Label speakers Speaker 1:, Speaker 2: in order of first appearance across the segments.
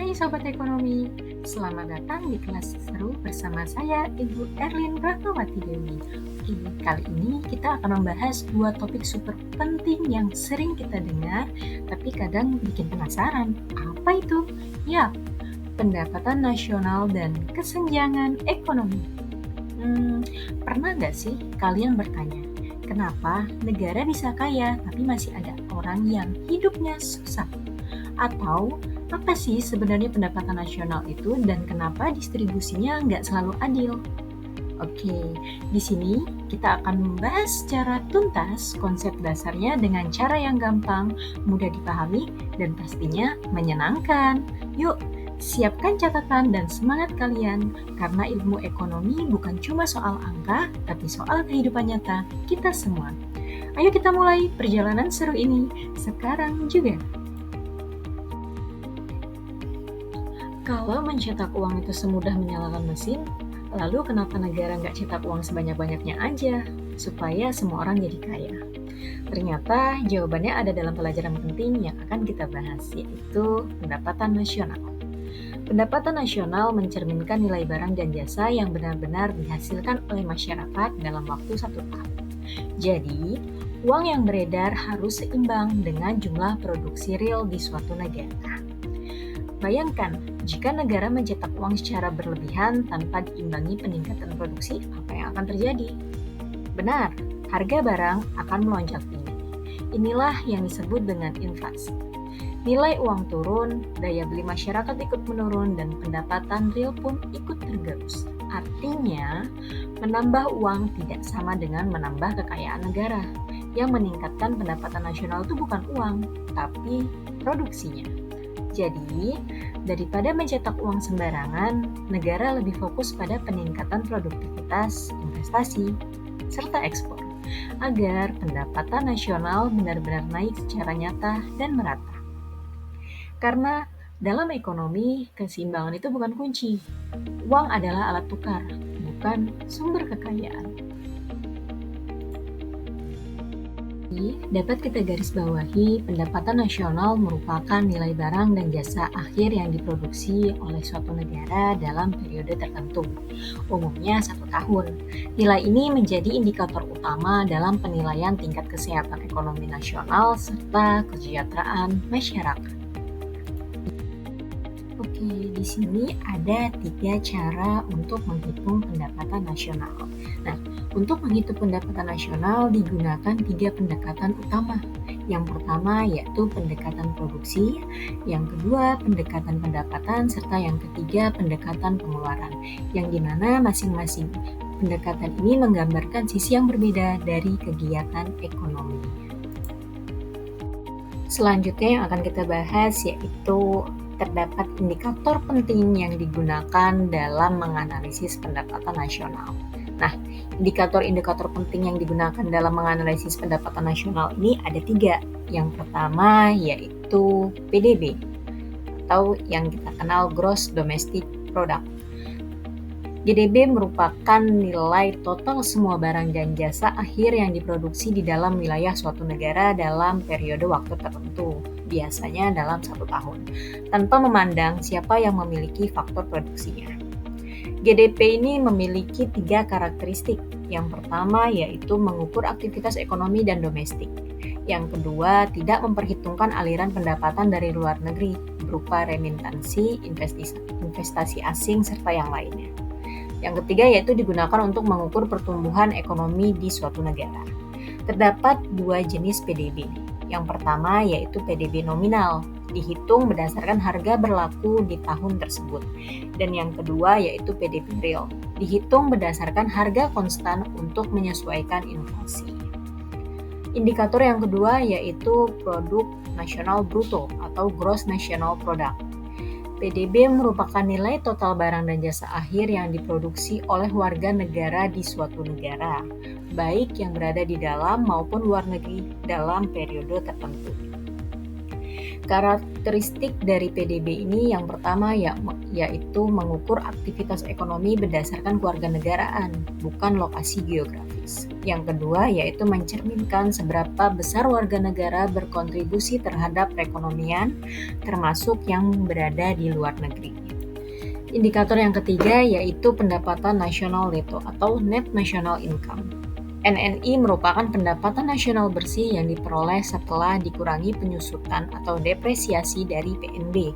Speaker 1: Hai Sobat Ekonomi, selamat datang di kelas seru bersama saya Ibu Erlin Ratnawati Dewi. Oke, kali ini kita akan membahas dua topik super penting yang sering kita dengar, tapi kadang bikin penasaran. Apa itu? Ya, pendapatan nasional dan kesenjangan ekonomi. Pernah nggak sih kalian bertanya, kenapa negara bisa kaya tapi masih ada orang yang hidupnya susah? Atau apa sih sebenarnya pendapatan nasional itu dan kenapa distribusinya nggak selalu adil? Oke, di sini kita akan membahas secara tuntas konsep dasarnya dengan cara yang gampang, mudah dipahami, dan pastinya menyenangkan. Yuk, siapkan catatan dan semangat kalian, karena ilmu ekonomi bukan cuma soal angka, tapi soal kehidupan nyata kita semua. Ayo kita mulai perjalanan seru ini sekarang juga. Kalau mencetak uang itu semudah menyalakan mesin, lalu kenapa negara nggak cetak uang sebanyak-banyaknya aja, supaya semua orang jadi kaya? Ternyata jawabannya ada dalam pelajaran penting yang akan kita bahas, yaitu pendapatan nasional. Pendapatan nasional mencerminkan nilai barang dan jasa yang benar-benar dihasilkan oleh masyarakat dalam waktu 1 tahun. Jadi, uang yang beredar harus seimbang dengan jumlah produksi real di suatu negara. Bayangkan, jika negara mencetak uang secara berlebihan tanpa diimbangi peningkatan produksi, apa yang akan terjadi? Benar, harga barang akan melonjak tinggi. Inilah yang disebut dengan inflasi. Nilai uang turun, daya beli masyarakat ikut menurun, dan pendapatan real pun ikut tergerus. Artinya, menambah uang tidak sama dengan menambah kekayaan negara. Yang meningkatkan pendapatan nasional itu bukan uang, tapi produksinya. Jadi, daripada mencetak uang sembarangan, negara lebih fokus pada peningkatan produktivitas, investasi, serta ekspor, agar pendapatan nasional benar-benar naik secara nyata dan merata. Karena dalam ekonomi, keseimbangan itu bukan kunci. Uang adalah alat tukar, bukan sumber kekayaan. Dapat kita garis bawahi, pendapatan nasional merupakan nilai barang dan jasa akhir yang diproduksi oleh suatu negara dalam periode tertentu, umumnya 1 tahun. Nilai ini menjadi indikator utama dalam penilaian tingkat kesehatan ekonomi nasional serta kesejahteraan masyarakat. Oke, di sini ada 3 cara untuk menghitung pendapatan nasional. Nah, untuk menghitung pendapatan nasional digunakan 3 pendekatan utama. Yang pertama yaitu pendekatan produksi, yang kedua pendekatan pendapatan, serta yang ketiga pendekatan pengeluaran, yang dimana masing-masing pendekatan ini menggambarkan sisi yang berbeda dari kegiatan ekonomi. Selanjutnya yang akan kita bahas yaitu terdapat indikator penting yang digunakan dalam menganalisis pendapatan nasional. Nah, indikator-indikator penting yang digunakan dalam menganalisis pendapatan nasional ini ada 3. Yang pertama yaitu PDB, atau yang kita kenal Gross Domestic Product. GDP merupakan nilai total semua barang dan jasa akhir yang diproduksi di dalam wilayah suatu negara dalam periode waktu tertentu, biasanya dalam 1 tahun, tanpa memandang siapa yang memiliki faktor produksinya. GDP ini memiliki 3 karakteristik. Yang pertama yaitu mengukur aktivitas ekonomi dan domestik. Yang kedua, tidak memperhitungkan aliran pendapatan dari luar negeri berupa remittansi, investasi asing, serta yang lainnya. Yang ketiga yaitu digunakan untuk mengukur pertumbuhan ekonomi di suatu negara. Terdapat 2 jenis PDB. Yang pertama yaitu PDB nominal, dihitung berdasarkan harga berlaku di tahun tersebut. Dan yang kedua yaitu PDB real, dihitung berdasarkan harga konstan untuk menyesuaikan inflasi. Indikator yang kedua yaitu Produk Nasional Bruto atau Gross National Product. PDB merupakan nilai total barang dan jasa akhir yang diproduksi oleh warga negara di suatu negara, baik yang berada di dalam maupun luar negeri dalam periode tertentu. Karakteristik dari PDB ini yang pertama yaitu mengukur aktivitas ekonomi berdasarkan kewarganegaraan, bukan lokasi geografis. prioritas. Yang kedua yaitu mencerminkan seberapa besar warga negara berkontribusi terhadap perekonomian, termasuk yang berada di luar negeri. Indikator yang ketiga yaitu pendapatan nasional neto atau Net National Income. NNI merupakan pendapatan nasional bersih yang diperoleh setelah dikurangi penyusutan atau depresiasi dari PNB.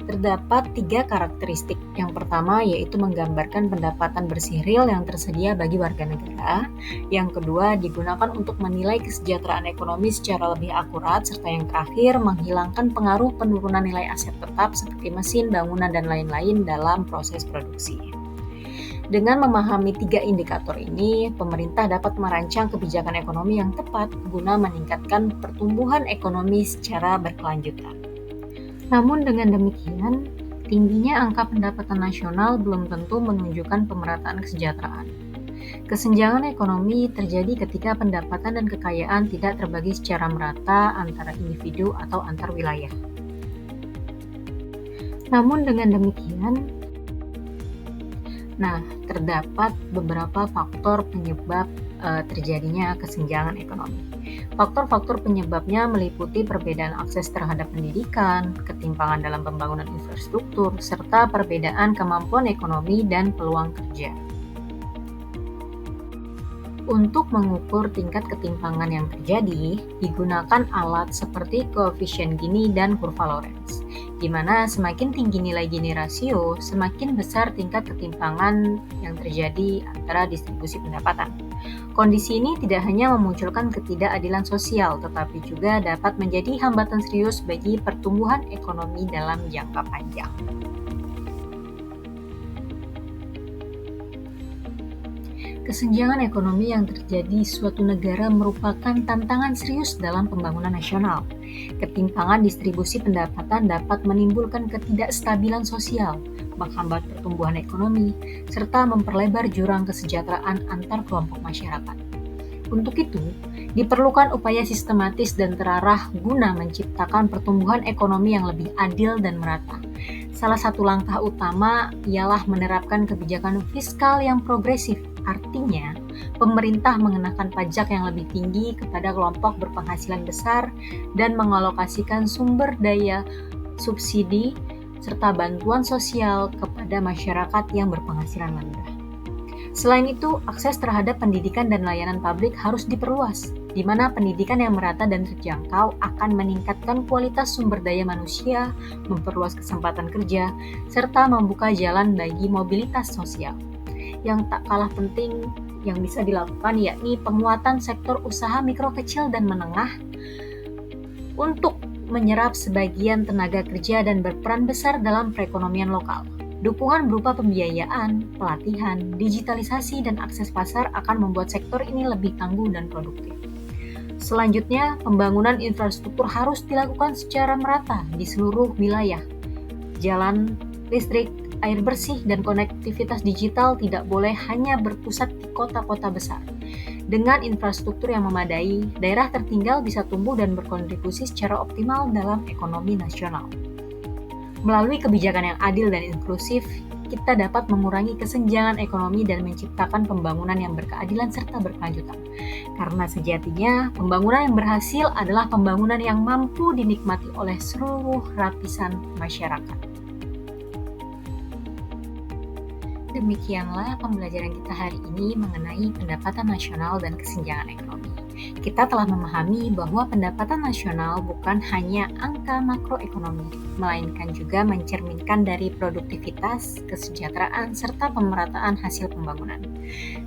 Speaker 1: Terdapat 3 karakteristik. Yang pertama yaitu menggambarkan pendapatan bersih real yang tersedia bagi warga negara. Yang kedua digunakan untuk menilai kesejahteraan ekonomi secara lebih akurat. Serta yang terakhir menghilangkan pengaruh penurunan nilai aset tetap seperti mesin, bangunan, dan lain-lain dalam proses produksi. Dengan memahami 3 indikator ini, pemerintah dapat merancang kebijakan ekonomi yang tepat guna meningkatkan pertumbuhan ekonomi secara berkelanjutan. Namun dengan demikian, tingginya angka pendapatan nasional belum tentu menunjukkan pemerataan kesejahteraan. Kesenjangan ekonomi terjadi ketika pendapatan dan kekayaan tidak terbagi secara merata antara individu atau antar wilayah. Namun dengan demikian, terdapat beberapa faktor penyebab terjadinya kesenjangan ekonomi. Faktor-faktor penyebabnya meliputi perbedaan akses terhadap pendidikan, ketimpangan dalam pembangunan infrastruktur, serta perbedaan kemampuan ekonomi dan peluang kerja. Untuk mengukur tingkat ketimpangan yang terjadi, digunakan alat seperti koefisien Gini dan kurva Lorenz, di mana semakin tinggi nilai Gini rasio, semakin besar tingkat ketimpangan yang terjadi antara distribusi pendapatan. Kondisi ini tidak hanya memunculkan ketidakadilan sosial, tetapi juga dapat menjadi hambatan serius bagi pertumbuhan ekonomi dalam jangka panjang. Kesenjangan ekonomi yang terjadi di suatu negara merupakan tantangan serius dalam pembangunan nasional. Ketimpangan distribusi pendapatan dapat menimbulkan ketidakstabilan sosial, menghambat pertumbuhan ekonomi, serta memperlebar jurang kesejahteraan antar kelompok masyarakat. Untuk itu, diperlukan upaya sistematis dan terarah guna menciptakan pertumbuhan ekonomi yang lebih adil dan merata. Salah satu langkah utama ialah menerapkan kebijakan fiskal yang progresif. Artinya, pemerintah mengenakan pajak yang lebih tinggi kepada kelompok berpenghasilan besar dan mengalokasikan sumber daya subsidi serta bantuan sosial kepada masyarakat yang berpenghasilan rendah. Selain itu, akses terhadap pendidikan dan layanan publik harus diperluas, di mana pendidikan yang merata dan terjangkau akan meningkatkan kualitas sumber daya manusia, memperluas kesempatan kerja, serta membuka jalan bagi mobilitas sosial. Yang tak kalah penting yang bisa dilakukan yakni penguatan sektor usaha mikro kecil dan menengah untuk menyerap sebagian tenaga kerja dan berperan besar dalam perekonomian lokal. Dukungan berupa pembiayaan, pelatihan, digitalisasi, dan akses pasar akan membuat sektor ini lebih tangguh dan produktif. Selanjutnya, pembangunan infrastruktur harus dilakukan secara merata di seluruh wilayah. Jalan, listrik, air bersih, dan konektivitas digital tidak boleh hanya berpusat di kota-kota besar. Dengan infrastruktur yang memadai, daerah tertinggal bisa tumbuh dan berkontribusi secara optimal dalam ekonomi nasional. Melalui kebijakan yang adil dan inklusif, kita dapat mengurangi kesenjangan ekonomi dan menciptakan pembangunan yang berkeadilan serta berkelanjutan. Karena sejatinya, pembangunan yang berhasil adalah pembangunan yang mampu dinikmati oleh seluruh lapisan masyarakat. Demikianlah pembelajaran kita hari ini mengenai pendapatan nasional dan kesenjangan ekonomi. Kita telah memahami bahwa pendapatan nasional bukan hanya angka makroekonomi, melainkan juga mencerminkan dari produktivitas, kesejahteraan, serta pemerataan hasil pembangunan.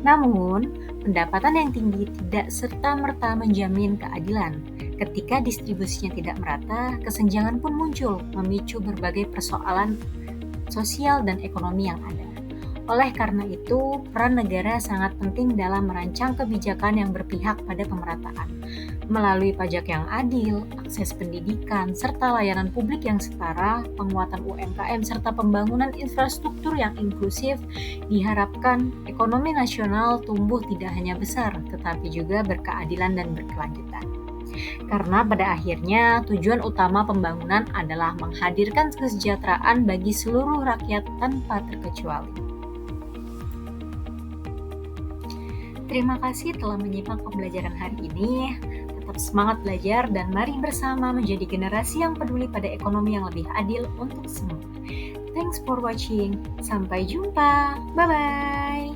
Speaker 1: Namun, pendapatan yang tinggi tidak serta-merta menjamin keadilan. Ketika distribusinya tidak merata, kesenjangan pun muncul, memicu berbagai persoalan sosial dan ekonomi yang ada. Oleh karena itu, peran negara sangat penting dalam merancang kebijakan yang berpihak pada pemerataan. Melalui pajak yang adil, akses pendidikan, serta layanan publik yang setara, penguatan UMKM, serta pembangunan infrastruktur yang inklusif, diharapkan ekonomi nasional tumbuh tidak hanya besar, tetapi juga berkeadilan dan berkelanjutan. Karena pada akhirnya tujuan utama pembangunan adalah menghadirkan kesejahteraan bagi seluruh rakyat tanpa terkecuali. Terima kasih telah menyimak pembelajaran hari ini. Tetap semangat belajar dan mari bersama menjadi generasi yang peduli pada ekonomi yang lebih adil untuk semua. Thanks for watching. Sampai jumpa. Bye-bye.